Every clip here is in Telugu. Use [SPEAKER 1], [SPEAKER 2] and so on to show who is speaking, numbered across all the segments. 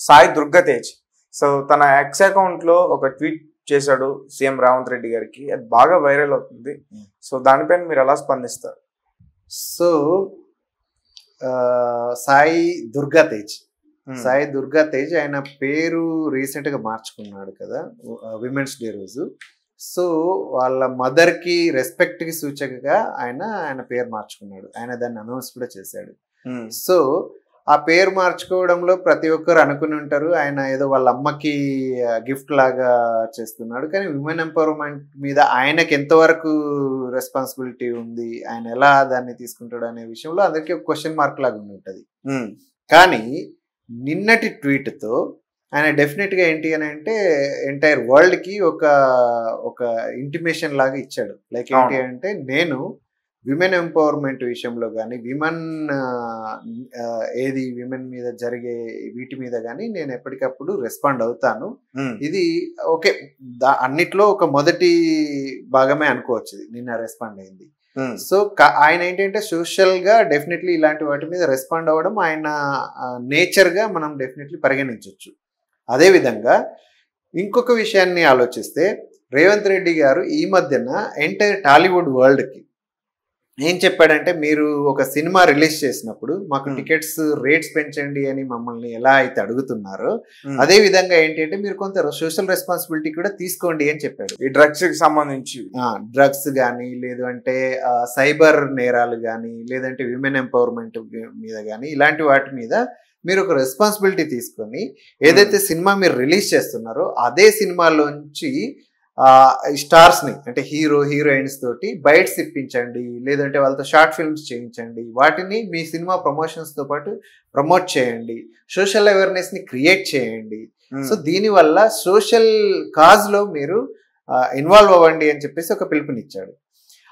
[SPEAKER 1] సాయి దుర్గతేజ్. సో తన ఎక్స్ అకౌంట్ లో ఒక ట్వీట్ చేశాడు సీఎం రేవంత్ రెడ్డి గారికి, అది బాగా వైరల్ అవుతుంది. సో దానిపైన మీరు ఎలా స్పందిస్తారు?
[SPEAKER 2] సో సాయి దుర్గతేజ్ ఆయన పేరు రీసెంట్ గా మార్చుకున్నాడు కదా విమెన్స్ డే రోజు. సో వాళ్ళ మదర్ కి రెస్పెక్ట్ కి సూచకగా ఆయన పేరు మార్చుకున్నాడు. ఆయన దాన్ని అనౌన్స్ కూడా చేశాడు. సో ఆ పేరు మార్చుకోవడంలో ప్రతి ఒక్కరు అనుకుని ఉంటారు ఆయన ఏదో వాళ్ళ అమ్మకి గిఫ్ట్ లాగా చేస్తున్నాడు. కానీ విమెన్ ఎంపవర్మెంట్ మీద ఆయనకి ఎంతవరకు రెస్పాన్సిబిలిటీ ఉంది, ఆయన ఎలా దాన్ని తీసుకుంటాడు అనే విషయంలో అందరికీ ఒక క్వశ్చన్ మార్క్ లాగా ఉంటుంది. కానీ నిన్నటి ట్వీట్తో ఆయన డెఫినెట్గా ఏంటి అని అంటే ఎంటైర్ వరల్డ్కి ఒక ఇంటిమేషన్ లాగా ఇచ్చాడు. లైక్ ఏంటి అంటే నేను విమెన్ ఎంపవర్మెంట్ విషయంలో కానీ విమెన్ మీద జరిగే వీటి మీద కానీ నేను ఎప్పటికప్పుడు రెస్పాండ్ అవుతాను. ఇది ఓకే, అన్నిట్లో ఒక మొదటి భాగమే అనుకోవచ్చు నిన్న రెస్పాండ్ అయింది. సో ఆయన ఏంటంటే సోషల్ గా డెఫినెట్లీ ఇలాంటి వాటి మీద రెస్పాండ్ అవ్వడం ఆయన నేచర్ గా మనం డెఫినెట్లీ పరిగణించవచ్చు. అదేవిధంగా ఇంకొక విషయాన్ని ఆలోచిస్తే రేవంత్ రెడ్డి గారు ఈ మధ్యన ఎంటైర్ టాలీవుడ్ వరల్డ్ కి ఏం చెప్పాడంటే, మీరు ఒక సినిమా రిలీజ్ చేసినప్పుడు మాకు టికెట్స్ రేట్స్ పెంచండి అని మమ్మల్ని ఎలా అయితే అడుగుతున్నారో అదే విధంగా ఏంటంటే మీరు కొంత సోషల్ రెస్పాన్సిబిలిటీ కూడా తీసుకోండి అని చెప్పాడు.
[SPEAKER 1] ఈ డ్రగ్స్ కి సంబంధించి
[SPEAKER 2] డ్రగ్స్ కానీ, లేదు అంటే సైబర్ నేరాలు కానీ, లేదంటే విమెన్ ఎంపవర్మెంట్ మీద కానీ ఇలాంటి వాటి మీద మీరు ఒక రెస్పాన్సిబిలిటీ తీసుకొని ఏదైతే సినిమా మీరు రిలీజ్ చేస్తున్నారో అదే సినిమాలోంచి స్టార్స్ ని అంటే హీరోయిన్స్ తోటి బైట్స్ ఇప్పించండి, లేదంటే వాళ్ళతో షార్ట్ ఫిల్మ్స్ చేయించండి, వాటిని మీ సినిమా ప్రమోషన్స్ తో పాటు ప్రమోట్ చేయండి, సోషల్ అవేర్నెస్ ని క్రియేట్ చేయండి. సో దీనివల్ల సోషల్ కాజ్ లో మీరు ఇన్వాల్వ్ అవ్వండి అని చెప్పేసి ఒక పిలుపునిచ్చాడు.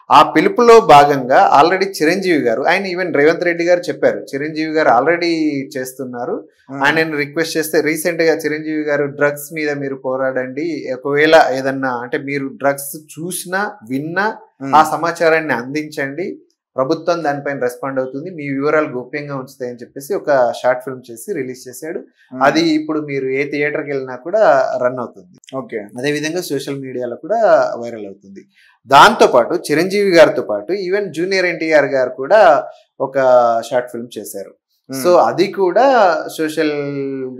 [SPEAKER 2] ఆ పిలుపులో భాగంగా ఆల్రెడీ చిరంజీవి గారు, ఆయన ఈవెన్ రేవంత్ రెడ్డి గారు చెప్పారు, చిరంజీవి గారు ఆల్రెడీ చేస్తున్నారు, ఆయనను రిక్వెస్ట్ చేస్తే రీసెంట్ గా చిరంజీవి గారు డ్రగ్స్ మీద మీరు పోరాడండి, ఒకవేళ ఏదన్నా అంటే మీరు డ్రగ్స్ చూసినా విన్నా ఆ సమాచారాన్ని అందించండి, ప్రభుత్వం దానిపైన రెస్పాండ్ అవుతుంది, మీ వివరాలు గోప్యంగా ఉంచుతాయని చెప్పేసి ఒక షార్ట్ ఫిల్మ్ చేసి రిలీజ్ చేశాడు. అది ఇప్పుడు మీరు ఏ థియేటర్కి వెళ్ళినా కూడా రన్ అవుతుంది.
[SPEAKER 1] ఓకే,
[SPEAKER 2] అదేవిధంగా సోషల్ మీడియాలో కూడా వైరల్ అవుతుంది. దాంతో పాటు చిరంజీవి గారితో పాటు ఈవెన్ జూనియర్ ఎన్టీఆర్ గారు కూడా ఒక షార్ట్ ఫిల్మ్ చేశారు. సో అది కూడా సోషల్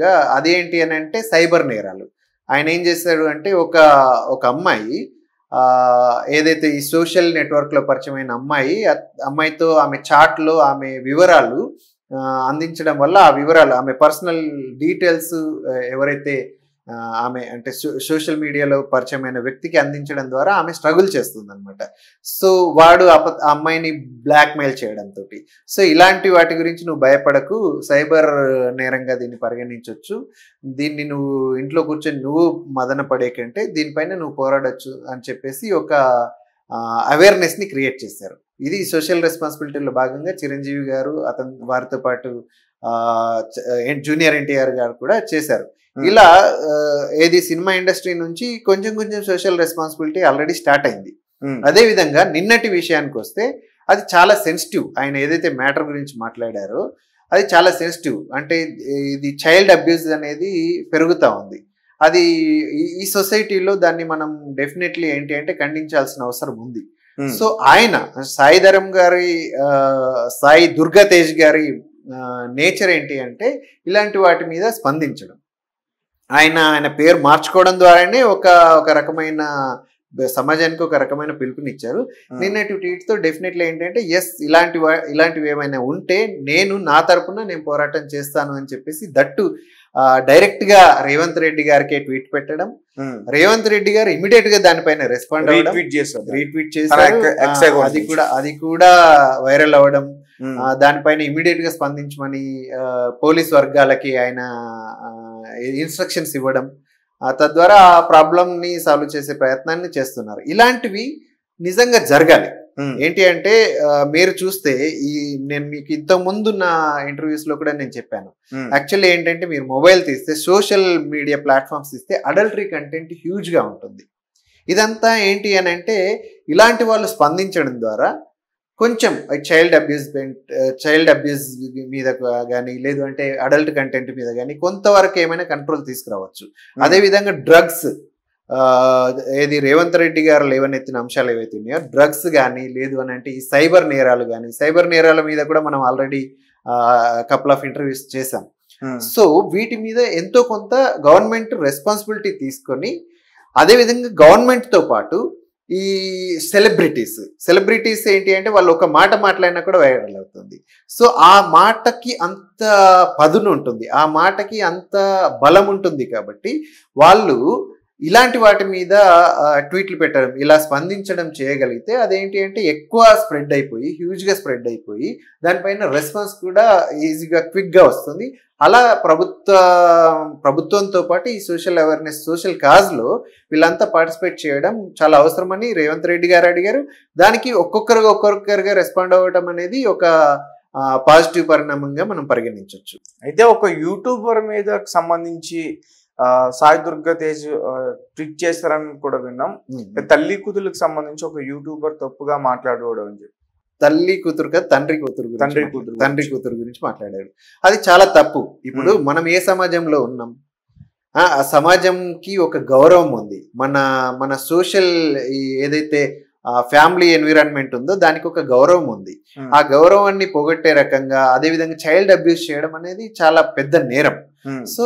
[SPEAKER 2] గా అదేంటి అని అంటే సైబర్ నేరాలు. ఆయన ఏం చేశాడు అంటే ఒక అమ్మాయి ఏదైతే ఈ సోషల్ నెట్వర్క్ లో పరిచయమైన అమ్మాయితో ఆమె చాట్ లో ఆమె వివరాలు అందించడం వల్ల ఆ వివరాలు ఆమె పర్సనల్ డీటెయిల్స్ ఎవరైతే ఆమె అంటే సోషల్ మీడియాలో పరిచయమైన వ్యక్తికి అందించడం ద్వారా ఆమె స్ట్రగుల్ చేస్తుంది అనమాట. సో వాడు అమ్మాయిని బ్లాక్ మెయిల్ చేయడంతో, సో ఇలాంటి వాటి గురించి నువ్వు భయపడకు, సైబర్ నేరంగా దీన్ని పరిగణించవచ్చు, దీన్ని నువ్వు ఇంట్లో కూర్చొని నువ్వు మదన పడే కంటే దీనిపైన నువ్వు పోరాడచ్చు అని చెప్పేసి ఒక అవేర్నెస్ ని క్రియేట్ చేశారు. ఇది సోషల్ రెస్పాన్సిబిలిటీలో భాగంగా చిరంజీవి గారు వారితో పాటు జూనియర్ ఎన్టీఆర్ గారు కూడా చేశారు. ఇలా ఏది సినిమా ఇండస్ట్రీ నుంచి కొంచెం సోషల్ రెస్పాన్సిబిలిటీ ఆల్రెడీ స్టార్ట్ అయింది. అదే విధంగా నిన్నటి విషయానికి వస్తే అది చాలా సెన్సిటివ్. ఆయన ఏదైతే మ్యాటర్ గురించి మాట్లాడారో అది చాలా సెన్సిటివ్. అంటే ఇది చైల్డ్ అబ్యూస్ అనేది పెరుగుతూ ఉంది. అది ఈ సొసైటీలో దాన్ని మనం డెఫినెట్లీ ఏంటి అంటే ఖండించాల్సిన అవసరం ఉంది. సో ఆయన సాయి దుర్గతేజ్ గారి నేచర్ ఏంటి అంటే ఇలాంటి వాటి మీద స్పందించడం. ఆయన పేరు మార్చుకోవడం ద్వారానే ఒక రకమైన సమాజానికి ఒక రకమైన పిలుపునిచ్చారు. నిన్నటి ట్వీట్ తో డెఫినెట్లీ ఏంటంటే ఎస్, ఇలాంటివి ఏమైనా ఉంటే నా తరపున నేను పోరాటం చేస్తాను అని చెప్పేసి దట్టు డైరెక్ట్ గా రేవంత్ రెడ్డి గారికి ట్వీట్ పెట్టడం, రేవంత్ రెడ్డి గారు ఇమీడియట్ గా దానిపైన రెస్పాండ్ అవ్వడం, రీట్వీట్ చేశారు. అది కూడా వైరల్ అవ్వడం, దానిపైన ఇమీడియట్ గా స్పందించమని పోలీస్ వర్గాలకి ఆయన ఇన్స్ట్రక్షన్స్ ఇవ్వడం, తద్వారా ఆ ప్రాబ్లం ని సాల్వ్ చేసే ప్రయత్నాన్ని చేస్తున్నారు. ఇలాంటివి నిజంగా జరగాలి. ఏంటి అంటే మీరు చూస్తే నేను మీకు ఇంత ముందు నా ఇంటర్వ్యూస్ లో కూడా నేను చెప్పాను, యాక్చువల్లీ ఏంటంటే మీరు మొబైల్ తీస్తే సోషల్ మీడియా ప్లాట్ఫామ్స్ తీస్తే అడల్టరీ కంటెంట్ హ్యూజ్ గా ఉంటుంది. ఇదంతా ఏంటి అని అంటే ఇలాంటి వాళ్ళు స్పందించడం ద్వారా కొంచెం చైల్డ్ అబ్యూస్ మీద కానీ లేదు అంటే అడల్ట్ కంటెంట్ మీద కానీ కొంతవరకు ఏమైనా కంట్రోల్ తీసుకురావచ్చు. అదేవిధంగా డ్రగ్స్, ఏది రేవంత్ రెడ్డి గారు లేవనెత్తిన అంశాలు ఏవైతే ఉన్నాయో డ్రగ్స్ కానీ లేదు అని అంటే ఈ సైబర్ నేరాలు కానీ, సైబర్ నేరాల మీద కూడా మనం ఆల్రెడీ కపుల్ ఆఫ్ ఇంటర్వ్యూస్ చేశాం. సో వీటి మీద ఎంతో కొంత గవర్నమెంట్ రెస్పాన్సిబిలిటీ తీసుకొని, అదేవిధంగా గవర్నమెంట్తో పాటు ఈ సెలబ్రిటీస్ ఏంటి అంటే వాళ్ళు ఒక మాట మాట్లాడినా కూడా వైరల్ అవుతుంది. సో ఆ మాటకి అంత పదును ఉంటుంది, ఆ మాటకి అంత బలం ఉంటుంది. కాబట్టి వాళ్ళు ఇలాంటి వాటి మీద ట్వీట్లు పెట్టడం, ఇలా స్పందించడం చేయగలిగితే అదేంటి అంటే ఎక్కువ స్ప్రెడ్ అయిపోయి, హ్యూజ్గా స్ప్రెడ్ అయిపోయి దానిపైన రెస్పాన్స్ కూడా ఈజీగా క్విక్గా వస్తుంది. అలా ప్రభుత్వంతో పాటు ఈ సోషల్ అవేర్నెస్, సోషల్ కాజ్లో వీళ్ళంతా పార్టిసిపేట్ చేయడం చాలా అవసరమని రేవంత్ రెడ్డి గారు అడిగారు. దానికి ఒక్కొక్కరుగా రెస్పాండ్ అవ్వడం అనేది ఒక పాజిటివ్ పరిణామంగా మనం పరిగణించవచ్చు.
[SPEAKER 1] అయితే ఒక యూట్యూబర్ మీద సంబంధించి సాయి దుర్గా తేజ్ ట్వీట్ చేస్తారని కూడా విన్నాం. తల్లి కూతురులకు సంబంధించి ఒక యూట్యూబర్ తప్పుగా మాట్లాడుకోవడం అని చెప్పి,
[SPEAKER 2] తల్లి కూతురు కదా తండ్రి కూతురు గురించి మాట్లాడాడు. అది చాలా తప్పు. ఇప్పుడు మనం ఏ సమాజంలో ఉన్నాం, ఆ సమాజంకి ఒక గౌరవం ఉంది. మన సోషల్ ఏదైతే ఫ్యామిలీ ఎన్విరాన్మెంట్ ఉందో దానికి ఒక గౌరవం ఉంది. ఆ గౌరవాన్ని పోగొట్టే రకంగా అదేవిధంగా చైల్డ్ అబ్యూస్ చేయడం అనేది చాలా పెద్ద నేరం. సో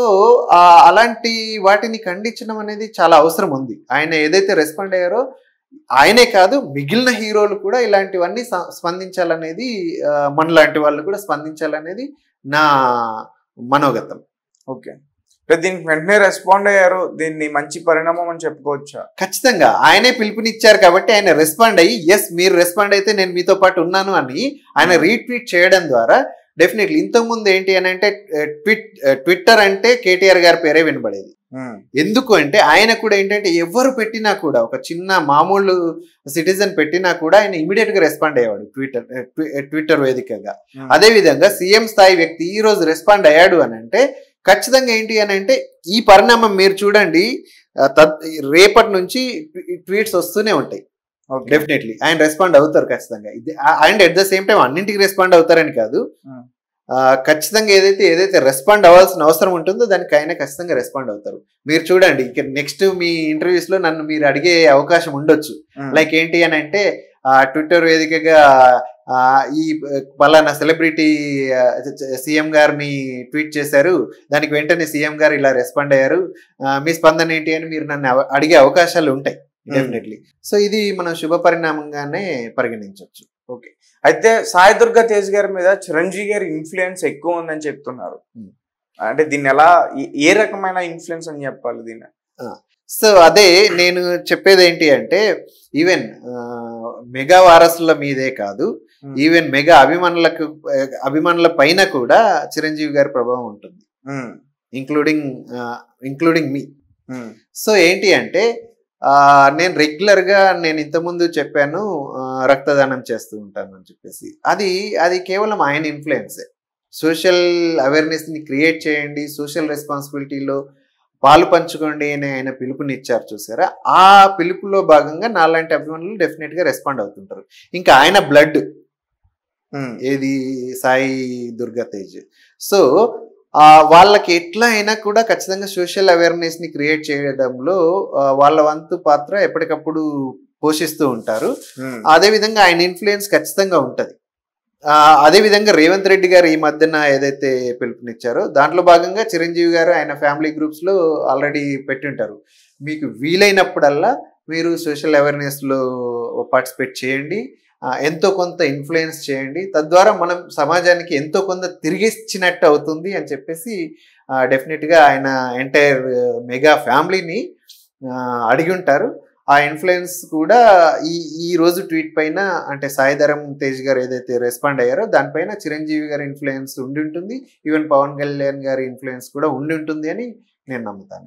[SPEAKER 2] అలాంటి వాటిని ఖండించడం అనేది చాలా అవసరం ఉంది. ఆయన ఏదైతే రెస్పాండ్ అయ్యారో ఆయనే కాదు మిగిలిన హీరోలు కూడా ఇలాంటివన్నీ స్పందించాలనేది, మనలాంటి వాళ్ళు కూడా స్పందించాలనేది నా మనోగతం.
[SPEAKER 1] ఓకే, దీనికి వెంటనే రెస్పాండ్ అయ్యారు, దీన్ని మంచి పరిణామం అని చెప్పుకోవచ్చా?
[SPEAKER 2] ఖచ్చితంగా ఆయనే పిలుపునిచ్చారు కాబట్టి ఆయన రెస్పాండ్ అయ్యి, ఎస్ మీరు రెస్పాండ్ అయితే నేను మీతో పాటు ఉన్నాను అని ఆయన రీట్వీట్ చేయడం ద్వారా డెఫినెట్లీ. ఇంతకుముందు ఏంటి అని అంటే ట్విట్టర్ అంటే కేటీఆర్ గారి పేరే వినబడేది. ఎందుకు అంటే ఆయన కూడా ఏంటంటే ఎవరు పెట్టినా కూడా, ఒక చిన్న మామూలు సిటిజన్ పెట్టినా కూడా ఆయన ఇమీడియట్ గా రెస్పాండ్ అయ్యేవాడు ట్విట్టర్ వేదికగా. అదే విధంగా సీఎం స్థాయి వ్యక్తి ఈ రోజు రెస్పాండ్ అయ్యాడు అని అంటే ఖచ్చితంగా ఏంటి అని అంటే ఈ పరిణామం మీరు చూడండి, రేపటి నుంచి ట్వీట్స్ వస్తూనే ఉంటాయి. డెఫినెట్లీ ఆయన రెస్పాండ్ అవుతారు ఖచ్చితంగా. And at the same time అన్నింటికి రెస్పాండ్ అవుతారని కాదు, ఖచ్చితంగా ఏదైతే రెస్పాండ్ అవ్వాల్సిన అవసరం ఉంటుందో దానికి ఆయన ఖచ్చితంగా రెస్పాండ్ అవుతారు. మీరు చూడండి ఇక నెక్స్ట్ మీ ఇంటర్వ్యూస్ లో నన్ను మీరు అడిగే అవకాశం ఉండొచ్చు. లైక్ ఏంటి అని అంటే ట్విట్టర్ వేదికగా ఈ పలానా సెలబ్రిటీ సీఎం గారిని ట్వీట్ చేశారు, దానికి వెంటనే సీఎం గారు ఇలా రెస్పాండ్ అయ్యారు, మీ స్పందన ఏంటి అని మీరు నన్ను అడిగే అవకాశాలు ఉంటాయి డెఫినెట్లీ. సో ఇది మనం శుభ పరిణామంగానే పరిగణించవచ్చు.
[SPEAKER 1] ఓకే, అయితే సాయి దుర్గా తేజ్ గారి మీద చిరంజీవి గారి ఇన్ఫ్లుయెన్స్ ఎక్కువ ఉందని చెప్తున్నారు. అంటే దీన్ని ఎలా, ఏ రకమైన ఇన్ఫ్లుయెన్స్ అని చెప్పాలి దీన్ని?
[SPEAKER 2] సో అదే నేను చెప్పేది ఏంటి అంటే ఈవెన్ మెగా వారసుల మీదే కాదు, ఈవెన్ మెగా అభిమానుల పైన కూడా చిరంజీవి గారి ప్రభావం ఉంటుంది, ఇంక్లూడింగ్ మీ. సో ఏంటి అంటే నేను రెగ్యులర్గా నేను ఇంతకుముందు చెప్పాను రక్తదానం చేస్తూ ఉంటాను అని చెప్పేసి, అది కేవలం ఆయన ఇన్ఫ్లుయెన్సే. సోషల్ అవేర్నెస్ని క్రియేట్ చేయండి, సోషల్ రెస్పాన్సిబిలిటీలో పాలు పంచుకోండి అని ఆయన పిలుపునిచ్చారు చూసారా. ఆ పిలుపులో భాగంగా నాలాంటి అభిమానులు డెఫినెట్గా రెస్పాండ్ అవుతుంటారు. ఇంకా ఆయన బ్లడ్ ఏది సాయి దుర్గా తేజ్. సో వాళ్ళకి ఎట్లా అయినా కూడా ఖచ్చితంగా సోషల్ అవేర్నెస్ ని క్రియేట్ చేయడంలో వాళ్ళ వంతు పాత్ర ఎప్పటికప్పుడు పోషిస్తూ ఉంటారు. అదే విధంగా ఆయన ఇన్ఫ్లుయెన్స్ ఖచ్చితంగా ఉంటది. అదే విధంగా రేవంత్ రెడ్డి గారు ఈ మధ్యన ఏదైతే పిలుపునిచ్చారో దాంట్లో భాగంగా చిరంజీవి గారు ఆయన ఫ్యామిలీ గ్రూప్స్ లో ఆల్రెడీ పెట్టింటారు, మీకు వీలైనప్పుడల్లా మీరు సోషల్ అవేర్నెస్ లో పార్టిసిపేట్ చేయండి, ఎంతో కొంత ఇన్ఫ్లుయెన్స్ చేయండి, తద్వారా మనం సమాజానికి ఎంతో కొంత తిరిగిచ్చినట్టు అవుతుంది అని చెప్పేసి డెఫినెట్గా ఆయన ఎంటైర్ మెగా ఫ్యామిలీని అడిగి ఉంటారు. ఆ ఇన్ఫ్లుయెన్స్ కూడా ఈ రోజు ట్వీట్ పైన అంటే సాయిధరం తేజ్ గారు ఏదైతే రెస్పాండ్ అయ్యారో దానిపైన చిరంజీవి గారి ఇన్ఫ్లుయెన్స్ ఉండి ఉంటుంది, ఈవెన్ పవన్ కళ్యాణ్ గారి ఇన్ఫ్లుయెన్స్ కూడా ఉండి ఉంటుంది అని నేను నమ్ముతాను.